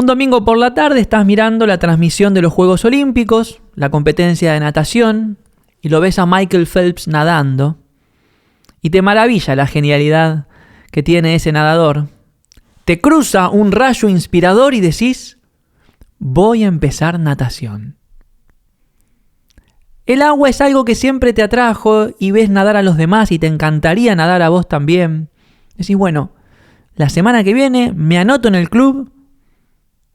Un domingo por la tarde estás mirando la transmisión de los Juegos Olímpicos, la competencia de natación, y lo ves a Michael Phelps nadando, y te maravilla la genialidad que tiene ese nadador. Te cruza un rayo inspirador y decís, voy a empezar natación. El agua es algo que siempre te atrajo y ves nadar a los demás y te encantaría nadar a vos también. Decís, bueno, la semana que viene me anoto en el club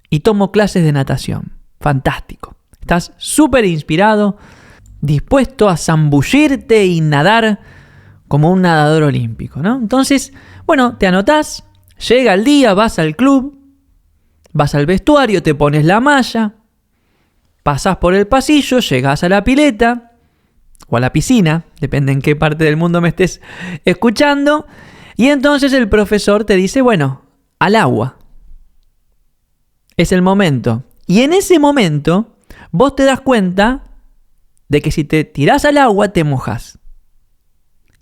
y tomo clases de natación. Fantástico. Estás súper inspirado, dispuesto a zambullirte y nadar como un nadador olímpico, ¿no? Entonces, bueno, te anotás, llega el día, vas al club, vas al vestuario, te pones la malla, pasás por el pasillo, llegás a la pileta o a la piscina, depende en qué parte del mundo me estés escuchando, y entonces el profesor te dice, bueno, al agua. Es el momento. Y en ese momento, vos te das cuenta de que si te tirás al agua, te mojás.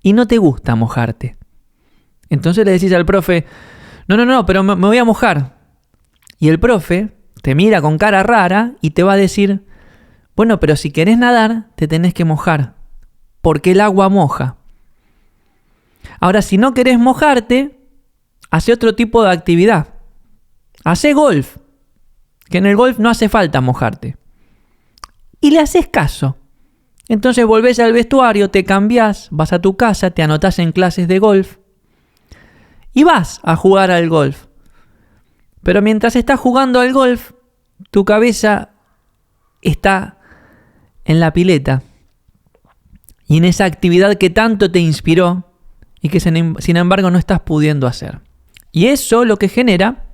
Y no te gusta mojarte. Entonces le decís al profe, no, pero me voy a mojar. Y el profe te mira con cara rara y te va a decir, bueno, pero si querés nadar, te tenés que mojar, porque el agua moja. Ahora, si no querés mojarte, hace otro tipo de actividad. Hace golf, que en el golf no hace falta mojarte. Y le haces caso. Entonces volvés al vestuario, te cambiás, vas a tu casa, te anotás en clases de golf y vas a jugar al golf. Pero mientras estás jugando al golf, tu cabeza está en la pileta y en esa actividad que tanto te inspiró y que sin embargo no estás pudiendo hacer. Y eso lo que genera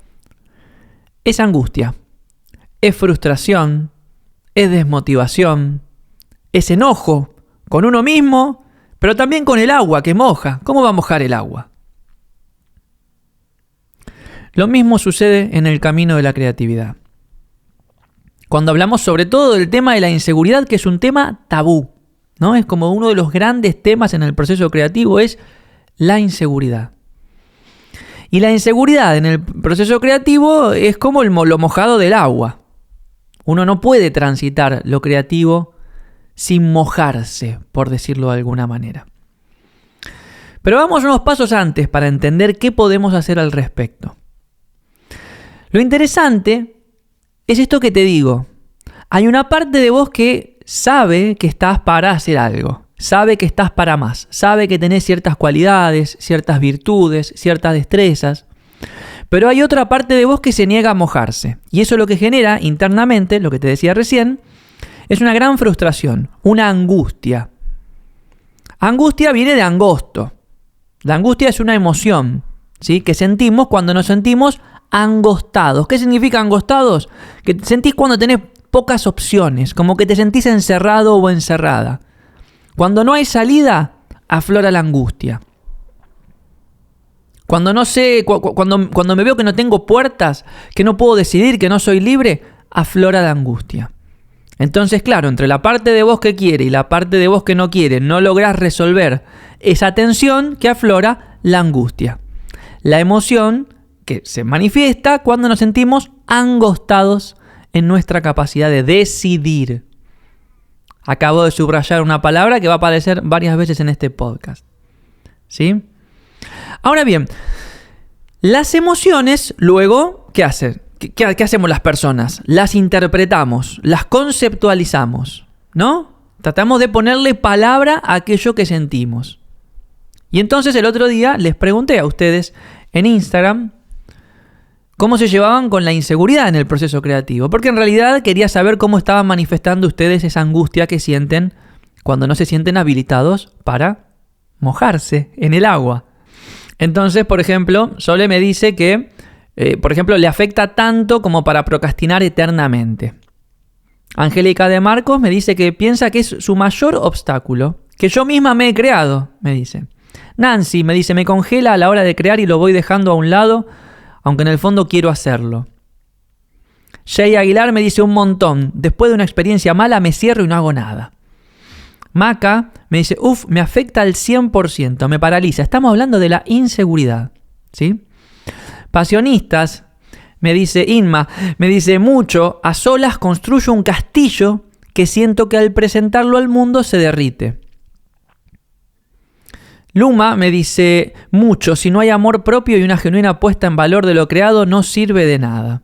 es angustia, es frustración, es desmotivación, es enojo con uno mismo, pero también con el agua que moja. ¿Cómo va a mojar el agua? Lo mismo sucede en el camino de la creatividad. Cuando hablamos sobre todo del tema de la inseguridad, que es un tema tabú, ¿no? Es como uno de los grandes temas en el proceso creativo, es la inseguridad. Y la inseguridad en el proceso creativo es como lo mojado del agua. Uno no puede transitar lo creativo sin mojarse, por decirlo de alguna manera. Pero vamos unos pasos antes para entender qué podemos hacer al respecto. Lo interesante es esto que te digo. Hay una parte de vos que sabe que estás para hacer algo, sabe que estás para más, sabe que tenés ciertas cualidades, ciertas virtudes, ciertas destrezas, pero hay otra parte de vos que se niega a mojarse. Y eso lo que genera internamente, lo que te decía recién, es una gran frustración, una angustia. Angustia viene de angosto. La angustia es una emoción, ¿sí?, que sentimos cuando nos sentimos angostados. ¿Qué significa angostados? Que sentís cuando tenés pocas opciones, como que te sentís encerrado o encerrada. Cuando no hay salida, aflora la angustia. Cuando no sé, cuando me veo que no tengo puertas, que no puedo decidir, que no soy libre, aflora la angustia. Entonces, claro, entre la parte de vos que quiere y la parte de vos que no quiere, no lográs resolver esa tensión que aflora la angustia. La emoción que se manifiesta cuando nos sentimos angostados en nuestra capacidad de decidir. Acabo de subrayar una palabra que va a aparecer varias veces en este podcast. ¿Sí? Ahora bien, las emociones luego, ¿qué hacen? ¿Qué hacemos las personas? Las interpretamos, las conceptualizamos, ¿no? Tratamos de ponerle palabra a aquello que sentimos. Y entonces el otro día les pregunté a ustedes en Instagram cómo se llevaban con la inseguridad en el proceso creativo, porque en realidad quería saber cómo estaban manifestando ustedes esa angustia que sienten cuando no se sienten habilitados para mojarse en el agua. Entonces, por ejemplo, Sole me dice que, le afecta tanto como para procrastinar eternamente. Angélica de Marcos me dice que piensa que es su mayor obstáculo, que yo misma me he creado, me dice. Nancy me dice, me congela a la hora de crear y lo voy dejando a un lado, aunque en el fondo quiero hacerlo. Jay Aguilar me dice un montón, después de una experiencia mala me cierro y no hago nada. Maca me dice, me afecta al 100%, me paraliza. Estamos hablando de la inseguridad, ¿sí? Pasionistas Me dice Inma, me dice mucho, a solas construyo un castillo que siento que al presentarlo al mundo se derrite. Luma me dice mucho, si no hay amor propio y una genuina puesta en valor de lo creado, no sirve de nada.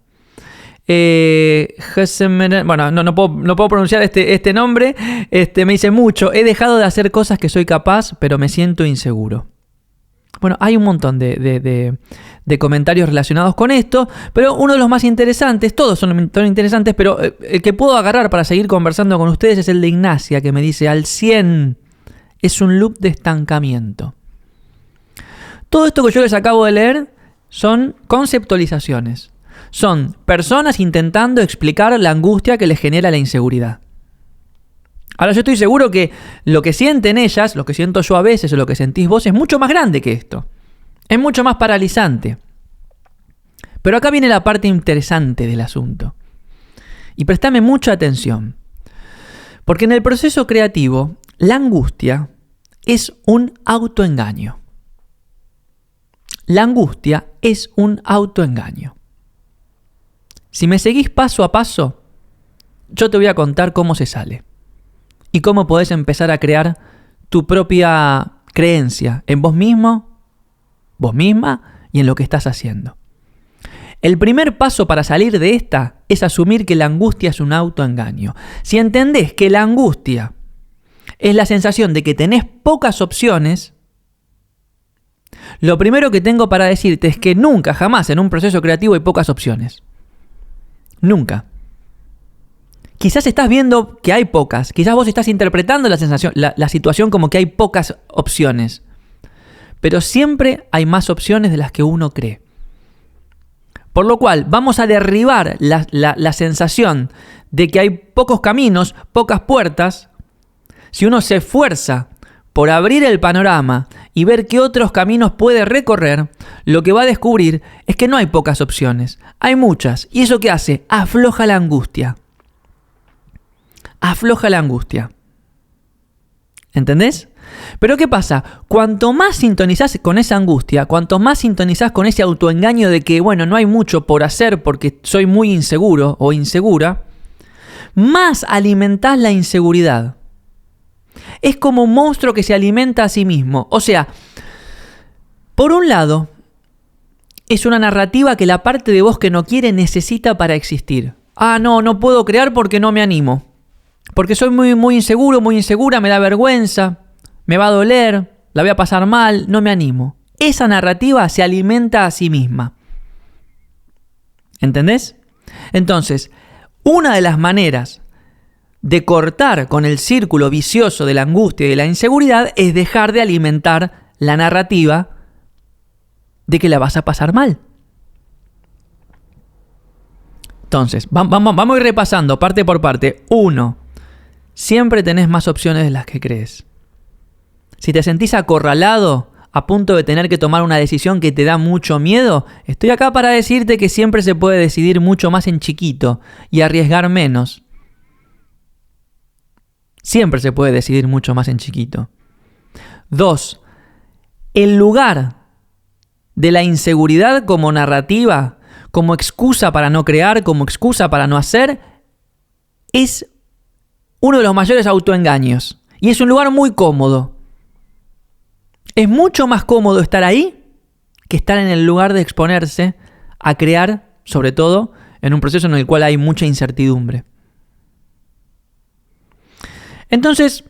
Bueno, no puedo pronunciar este nombre. Me dice mucho, he dejado de hacer cosas que soy capaz, pero me siento inseguro. Bueno, hay un montón de comentarios relacionados con esto, pero uno de los más interesantes, todos son interesantes, pero el que puedo agarrar para seguir conversando con ustedes es el de Ignacia, que me dice, al 100 es un loop de estancamiento. Todo esto que yo les acabo de leer son conceptualizaciones. Son personas intentando explicar la angustia que les genera la inseguridad. Ahora yo estoy seguro que lo que sienten ellas, lo que siento yo a veces o lo que sentís vos es mucho más grande que esto. Es mucho más paralizante. Pero acá viene la parte interesante del asunto. Y prestame mucha atención. Porque en el proceso creativo, la angustia es un autoengaño. La angustia es un autoengaño. Si me seguís paso a paso, yo te voy a contar cómo se sale. Y cómo podés empezar a crear tu propia creencia en vos mismo, vos misma y en lo que estás haciendo. El primer paso para salir de esta es asumir que la angustia es un autoengaño. Si entendés que la angustia es la sensación de que tenés pocas opciones, lo primero que tengo para decirte es que nunca, jamás en un proceso creativo hay pocas opciones. Nunca. Quizás estás viendo que hay pocas, quizás vos estás interpretando la situación como que hay pocas opciones, pero siempre hay más opciones de las que uno cree. Por lo cual vamos a derribar la sensación de que hay pocos caminos, pocas puertas. Si uno se esfuerza por abrir el panorama y ver qué otros caminos puede recorrer, lo que va a descubrir es que no hay pocas opciones, hay muchas. ¿Y eso qué hace? Afloja la angustia. Afloja la angustia. ¿Entendés? Pero ¿qué pasa? Cuanto más sintonizás con esa angustia, cuanto más sintonizás con ese autoengaño de que, bueno, no hay mucho por hacer porque soy muy inseguro o insegura, más alimentás la inseguridad. Es como un monstruo que se alimenta a sí mismo. O sea, por un lado, es una narrativa que la parte de vos que no quiere necesita para existir. No puedo crear porque no me animo. Porque soy muy inseguro, muy insegura, me da vergüenza, me va a doler, la voy a pasar mal, no me animo. Esa narrativa se alimenta a sí misma. ¿Entendés? Entonces, una de las maneras de cortar con el círculo vicioso de la angustia y de la inseguridad es dejar de alimentar la narrativa de que la vas a pasar mal. Entonces, vamos a ir repasando parte por parte. 1. Siempre tenés más opciones de las que crees. Si te sentís acorralado, a punto de tener que tomar una decisión que te da mucho miedo, estoy acá para decirte que siempre se puede decidir mucho más en chiquito y arriesgar menos. Siempre se puede decidir mucho más en chiquito. 2. El lugar de la inseguridad como narrativa, como excusa para no crear, como excusa para no hacer, es uno de los mayores autoengaños. Y es un lugar muy cómodo. Es mucho más cómodo estar ahí que estar en el lugar de exponerse a crear, sobre todo en un proceso en el cual hay mucha incertidumbre. Entonces,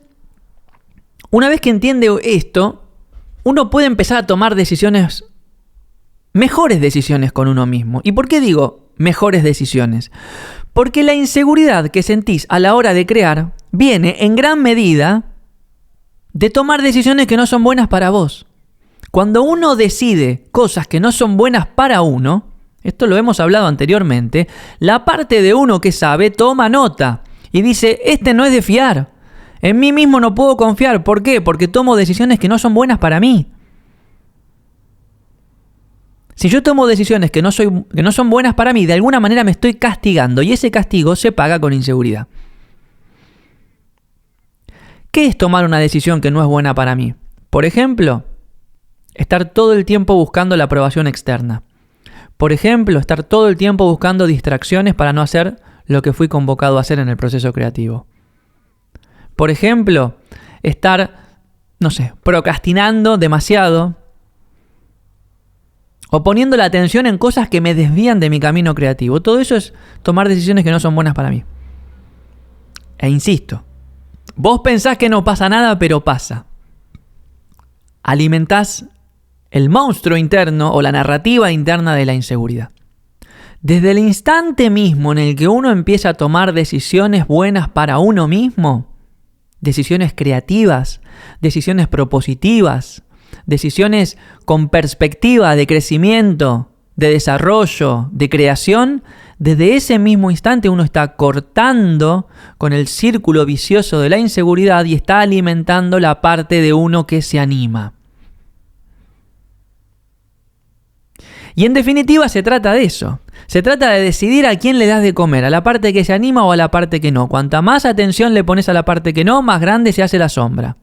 una vez que entiende esto, uno puede empezar a tomar decisiones, mejores decisiones con uno mismo. ¿Y por qué digo mejores decisiones? Porque la inseguridad que sentís a la hora de crear viene en gran medida de tomar decisiones que no son buenas para vos. Cuando uno decide cosas que no son buenas para uno, esto lo hemos hablado anteriormente, la parte de uno que sabe toma nota y dice, este no es de fiar. En mí mismo no puedo confiar. ¿Por qué? Porque tomo decisiones que no son buenas para mí. Si yo tomo decisiones que no son buenas para mí, de alguna manera me estoy castigando y ese castigo se paga con inseguridad. ¿Qué es tomar una decisión que no es buena para mí? Por ejemplo, estar todo el tiempo buscando la aprobación externa. Por ejemplo, estar todo el tiempo buscando distracciones para no hacer lo que fui convocado a hacer en el proceso creativo. Por ejemplo, estar, procrastinando demasiado o poniendo la atención en cosas que me desvían de mi camino creativo. Todo eso es tomar decisiones que no son buenas para mí. E insisto, vos pensás que no pasa nada, pero pasa. Alimentás el monstruo interno o la narrativa interna de la inseguridad. Desde el instante mismo en el que uno empieza a tomar decisiones buenas para uno mismo, decisiones creativas, decisiones propositivas, decisiones con perspectiva de crecimiento, de desarrollo, de creación, desde ese mismo instante uno está cortando con el círculo vicioso de la inseguridad y está alimentando la parte de uno que se anima. Y en definitiva se trata de eso. Se trata de decidir a quién le das de comer, a la parte que se anima o a la parte que no. Cuanta más atención le pones a la parte que no, más grande se hace la sombra.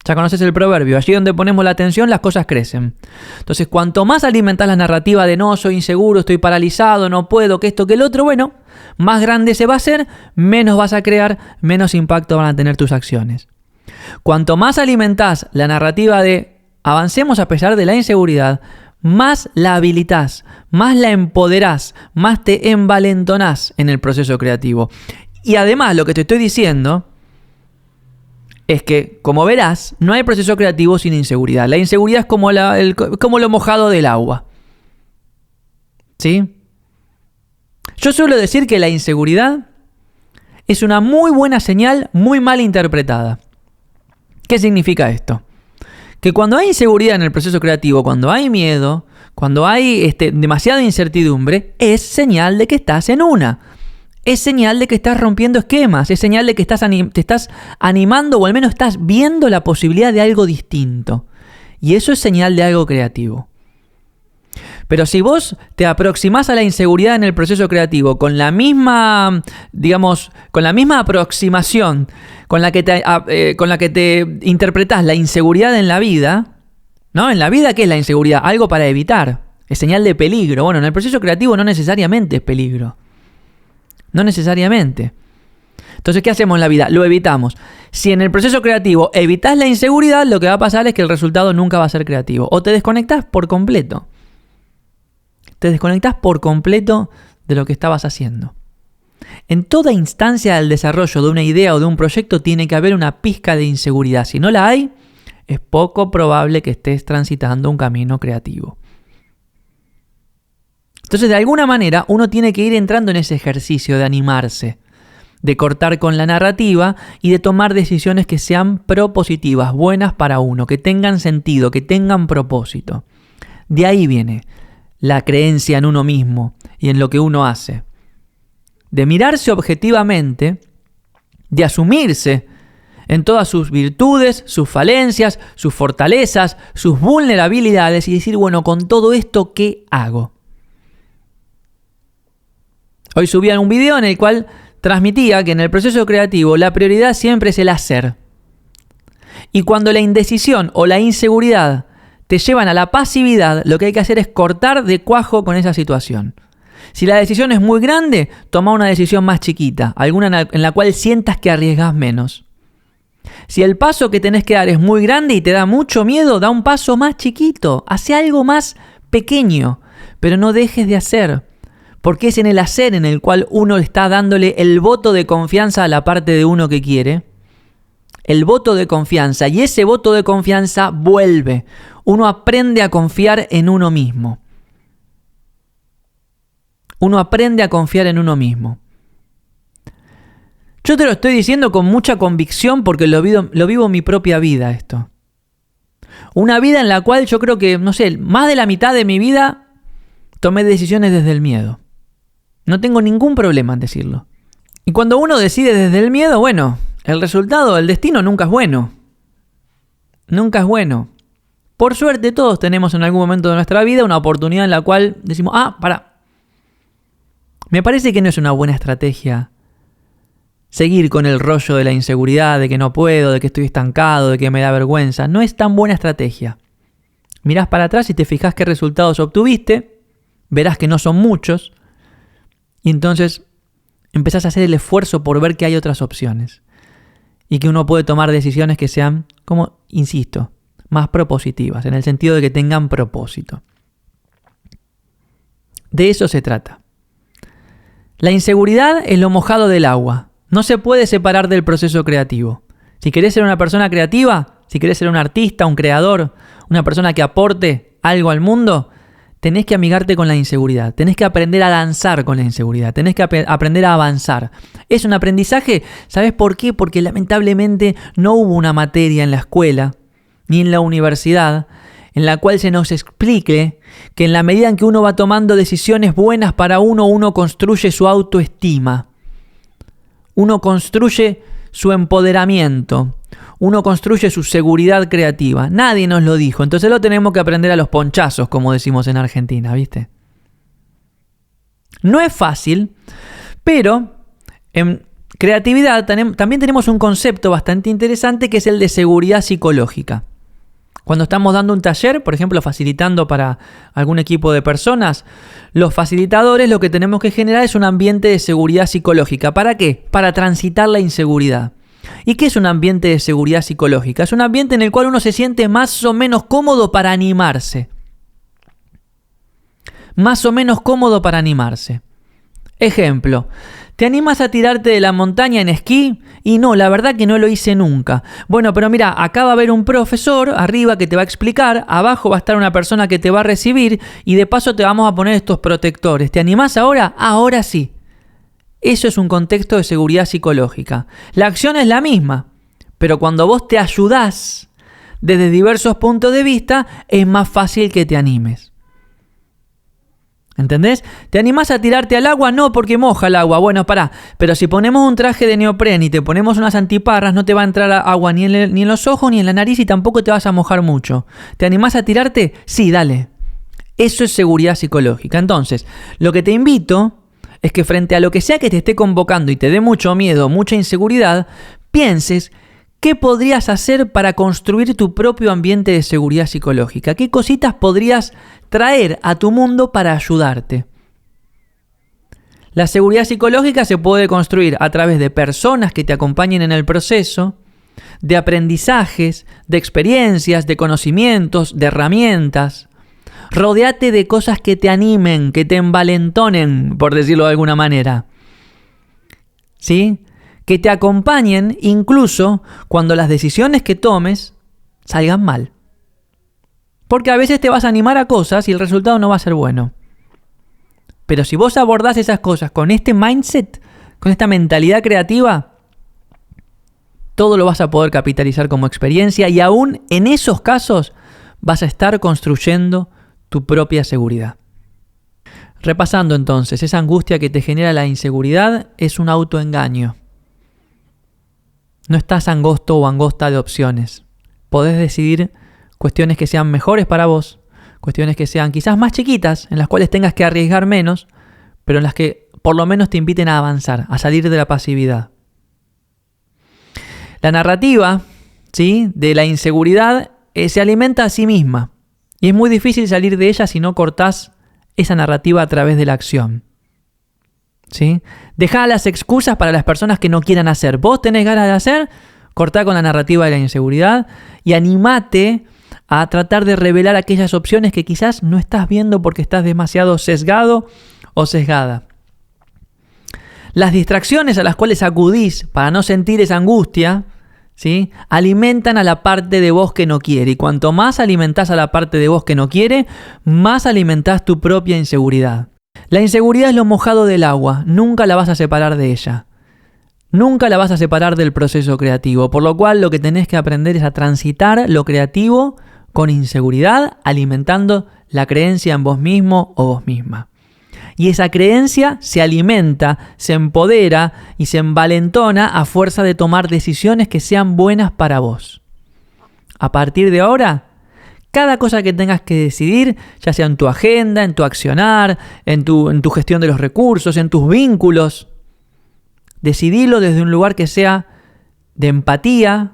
Ya conoces el proverbio, allí donde ponemos la atención las cosas crecen. Entonces, cuanto más alimentas la narrativa de no, soy inseguro, estoy paralizado, no puedo, que esto, que el otro, bueno, más grande se va a hacer, menos vas a crear, menos impacto van a tener tus acciones. Cuanto más alimentas la narrativa de avancemos a pesar de la inseguridad, más la habilitás, más la empoderás, más te envalentonás en el proceso creativo. Y además lo que te estoy diciendo es que, como verás, no hay proceso creativo sin inseguridad. La inseguridad es como lo mojado del agua. ¿Sí? Yo suelo decir que la inseguridad es una muy buena señal, muy mal interpretada. ¿Qué significa esto? Que cuando hay inseguridad en el proceso creativo, cuando hay miedo, cuando hay demasiada incertidumbre, es señal de que estás en una. Es señal de que estás rompiendo esquemas, es señal de que te estás animando o al menos estás viendo la posibilidad de algo distinto. Y eso es señal de algo creativo. Pero si vos te aproximás a la inseguridad en el proceso creativo con la misma, con la misma aproximación con la que te interpretás la inseguridad en la vida, ¿no? En la vida, ¿qué es la inseguridad? Algo para evitar. Es señal de peligro. Bueno, en el proceso creativo no necesariamente es peligro. No necesariamente. Entonces, ¿qué hacemos en la vida? Lo evitamos. Si en el proceso creativo evitas la inseguridad, lo que va a pasar es que el resultado nunca va a ser creativo. O te desconectás por completo. Te desconectás por completo de lo que estabas haciendo. En toda instancia del desarrollo de una idea o de un proyecto tiene que haber una pizca de inseguridad. Si no la hay, es poco probable que estés transitando un camino creativo. Entonces, de alguna manera, uno tiene que ir entrando en ese ejercicio de animarse, de cortar con la narrativa y de tomar decisiones que sean propositivas, buenas para uno, que tengan sentido, que tengan propósito. De ahí viene la creencia en uno mismo y en lo que uno hace. De mirarse objetivamente, de asumirse en todas sus virtudes, sus falencias, sus fortalezas, sus vulnerabilidades y decir, bueno, con todo esto, ¿qué hago? Hoy subía un video en el cual transmitía que en el proceso creativo la prioridad siempre es el hacer. Y cuando la indecisión o la inseguridad te llevan a la pasividad, lo que hay que hacer es cortar de cuajo con esa situación. Si la decisión es muy grande, toma una decisión más chiquita, alguna en la cual sientas que arriesgas menos. Si el paso que tenés que dar es muy grande y te da mucho miedo, da un paso más chiquito, hace algo más pequeño, pero no dejes de hacer. Porque es en el hacer en el cual uno está dándole el voto de confianza a la parte de uno que quiere. El voto de confianza. Y ese voto de confianza vuelve. Uno aprende a confiar en uno mismo. Uno aprende a confiar en uno mismo. Yo te lo estoy diciendo con mucha convicción porque lo vivo en mi propia vida esto. Una vida en la cual yo creo que, más de la mitad de mi vida tomé decisiones desde el miedo. No tengo ningún problema en decirlo. Y cuando uno decide desde el miedo, bueno, el resultado, el destino nunca es bueno. Nunca es bueno. Por suerte todos tenemos en algún momento de nuestra vida una oportunidad en la cual decimos, me parece que no es una buena estrategia seguir con el rollo de la inseguridad, de que no puedo, de que estoy estancado, de que me da vergüenza. No es tan buena estrategia. Mirás para atrás y te fijás qué resultados obtuviste, verás que no son muchos, y entonces empezás a hacer el esfuerzo por ver que hay otras opciones y que uno puede tomar decisiones que sean, como insisto, más propositivas, en el sentido de que tengan propósito. De eso se trata. La inseguridad es lo mojado del agua. No se puede separar del proceso creativo. Si querés ser una persona creativa, si querés ser un artista, un creador, una persona que aporte algo al mundo, tenés que amigarte con la inseguridad. Tenés que aprender a danzar con la inseguridad. Tenés que aprender a avanzar. Es un aprendizaje, ¿sabés por qué? Porque lamentablemente no hubo una materia en la escuela ni en la universidad en la cual se nos explique que en la medida en que uno va tomando decisiones buenas para uno construye su autoestima. Uno construye su empoderamiento. Uno construye su seguridad creativa. Nadie nos lo dijo. Entonces lo tenemos que aprender a los ponchazos, como decimos en Argentina, ¿viste? No es fácil, pero en creatividad también tenemos un concepto bastante interesante que es el de seguridad psicológica. Cuando estamos dando un taller, por ejemplo, facilitando para algún equipo de personas, los facilitadores lo que tenemos que generar es un ambiente de seguridad psicológica. ¿Para qué? Para transitar la inseguridad. ¿Y qué es un ambiente de seguridad psicológica? Es un ambiente en el cual uno se siente más o menos cómodo para animarse. Más o menos cómodo para animarse. Ejemplo, ¿te animas a tirarte de la montaña en esquí? Y no, la verdad que no lo hice nunca. Bueno, pero mira, acá va a haber un profesor arriba que te va a explicar, abajo va a estar una persona que te va a recibir y de paso te vamos a poner estos protectores. ¿Te animás ahora? Ahora sí. Eso es un contexto de seguridad psicológica. La acción es la misma, pero cuando vos te ayudás desde diversos puntos de vista, es más fácil que te animes. ¿Entendés? ¿Te animás a tirarte al agua? No, porque moja el agua. Bueno, pará. Pero si ponemos un traje de neopren y te ponemos unas antiparras, no te va a entrar agua ni en los ojos ni en la nariz y tampoco te vas a mojar mucho. ¿Te animás a tirarte? Sí, dale. Eso es seguridad psicológica. Entonces, lo que te invito es que frente a lo que sea que te esté convocando y te dé mucho miedo, mucha inseguridad, pienses qué podrías hacer para construir tu propio ambiente de seguridad psicológica. ¿Qué cositas podrías traer a tu mundo para ayudarte? La seguridad psicológica se puede construir a través de personas que te acompañen en el proceso, de aprendizajes, de experiencias, de conocimientos, de herramientas. Rodéate de cosas que te animen, que te envalentonen, por decirlo de alguna manera. ¿Sí? Que te acompañen incluso cuando las decisiones que tomes salgan mal. Porque a veces te vas a animar a cosas y el resultado no va a ser bueno. Pero si vos abordás esas cosas con este mindset, con esta mentalidad creativa, todo lo vas a poder capitalizar como experiencia y aún en esos casos vas a estar construyendo tu propia seguridad. Repasando entonces, esa angustia que te genera la inseguridad es un autoengaño. No estás angosto o angosta de opciones. Podés decidir cuestiones que sean mejores para vos, cuestiones que sean quizás más chiquitas, en las cuales tengas que arriesgar menos, pero en las que por lo menos te inviten a avanzar, a salir de la pasividad. La narrativa, ¿sí?, de la inseguridad se alimenta a sí misma y es muy difícil salir de ella si no cortás esa narrativa a través de la acción. ¿Sí? Dejá las excusas para las personas que no quieran hacer. Vos tenés ganas de hacer, cortá con la narrativa de la inseguridad y animate a tratar de revelar aquellas opciones que quizás no estás viendo porque estás demasiado sesgado o sesgada. Las distracciones a las cuales acudís para no sentir esa angustia, ¿sí?, alimentan a la parte de vos que no quiere. Y cuanto más alimentás a la parte de vos que no quiere, más alimentás tu propia inseguridad. La inseguridad es lo mojado del agua, nunca la vas a separar de ella. Nunca la vas a separar del proceso creativo, por lo cual lo que tenés que aprender es a transitar lo creativo con inseguridad, alimentando la creencia en vos mismo o vos misma. Y esa creencia se alimenta, se empodera y se envalentona a fuerza de tomar decisiones que sean buenas para vos. A partir de ahora, cada cosa que tengas que decidir, ya sea en tu agenda, en tu accionar, en tu gestión de los recursos, en tus vínculos, decidilo desde un lugar que sea de empatía,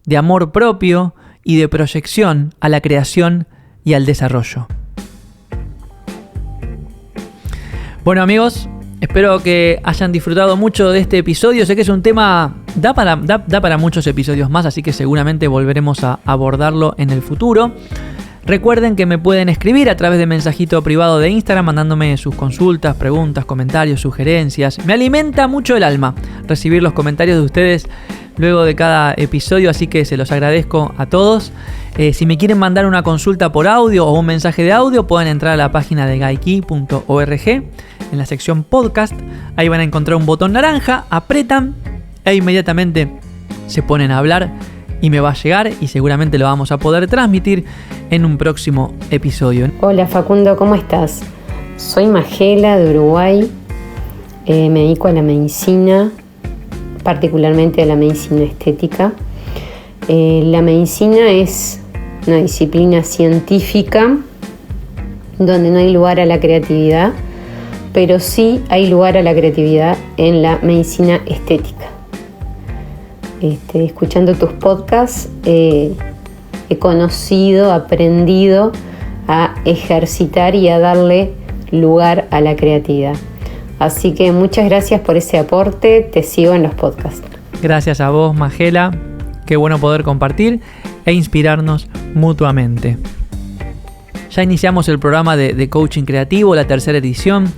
de amor propio y de proyección a la creación y al desarrollo. Bueno, amigos, espero que hayan disfrutado mucho de este episodio. Sé que es un tema, da para muchos episodios más, así que seguramente volveremos a abordarlo en el futuro. Recuerden que me pueden escribir a través de mensajito privado de Instagram, mandándome sus consultas, preguntas, comentarios, sugerencias. Me alimenta mucho el alma recibir los comentarios de ustedes luego de cada episodio, así que se los agradezco a todos. Si me quieren mandar una consulta por audio o un mensaje de audio, pueden entrar a la página de gaiki.org en la sección podcast. Ahí van a encontrar un botón naranja, apretan e inmediatamente se ponen a hablar y me va a llegar y seguramente lo vamos a poder transmitir en un próximo episodio. Hola Facundo, ¿cómo estás? Soy Magela de Uruguay, me dedico a la medicina, particularmente a la medicina estética. La medicina es una disciplina científica donde no hay lugar a la creatividad, pero sí hay lugar a la creatividad en la medicina estética. Escuchando tus podcasts he conocido, aprendido a ejercitar y a darle lugar a la creatividad. Así que muchas gracias por ese aporte, te sigo en los podcasts. Gracias a vos, Magela, qué bueno poder compartir e inspirarnos mutuamente. Ya iniciamos el programa de Coaching Creativo, la tercera edición.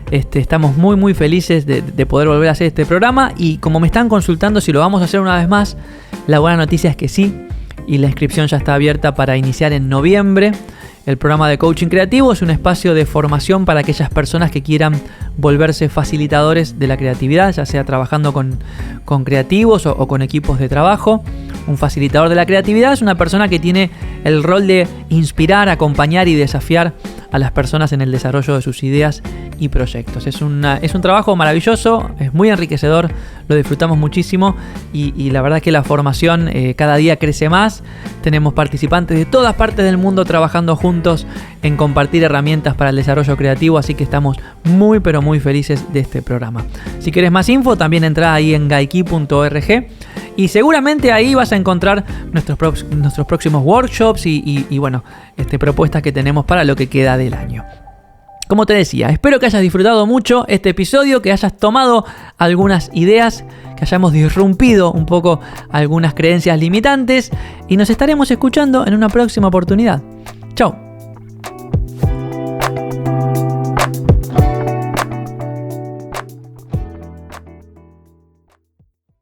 Estamos muy felices de poder volver a hacer este programa y como me están consultando si lo vamos a hacer una vez más, la buena noticia es que sí, y la inscripción ya está abierta para iniciar en noviembre. El programa de Coaching Creativo es un espacio de formación para aquellas personas que quieran volverse facilitadores de la creatividad, ya sea trabajando con creativos o con equipos de trabajo. Un facilitador de la creatividad es una persona que tiene el rol de inspirar, acompañar y desafiar a las personas en el desarrollo de sus ideas y proyectos. Es un trabajo maravilloso, es muy enriquecedor, lo disfrutamos muchísimo y la verdad es que la formación cada día crece más. Tenemos participantes de todas partes del mundo trabajando juntos en compartir herramientas para el desarrollo creativo, así que estamos muy pero muy felices de este programa. Si querés más info, también entrá ahí en gaiki.org y seguramente ahí vas a encontrar nuestros próximos workshops y bueno, propuestas que tenemos para lo que queda del año. Como te decía, espero que hayas disfrutado mucho este episodio, que hayas tomado algunas ideas, que hayamos disrumpido un poco algunas creencias limitantes y nos estaremos escuchando en una próxima oportunidad. Chao.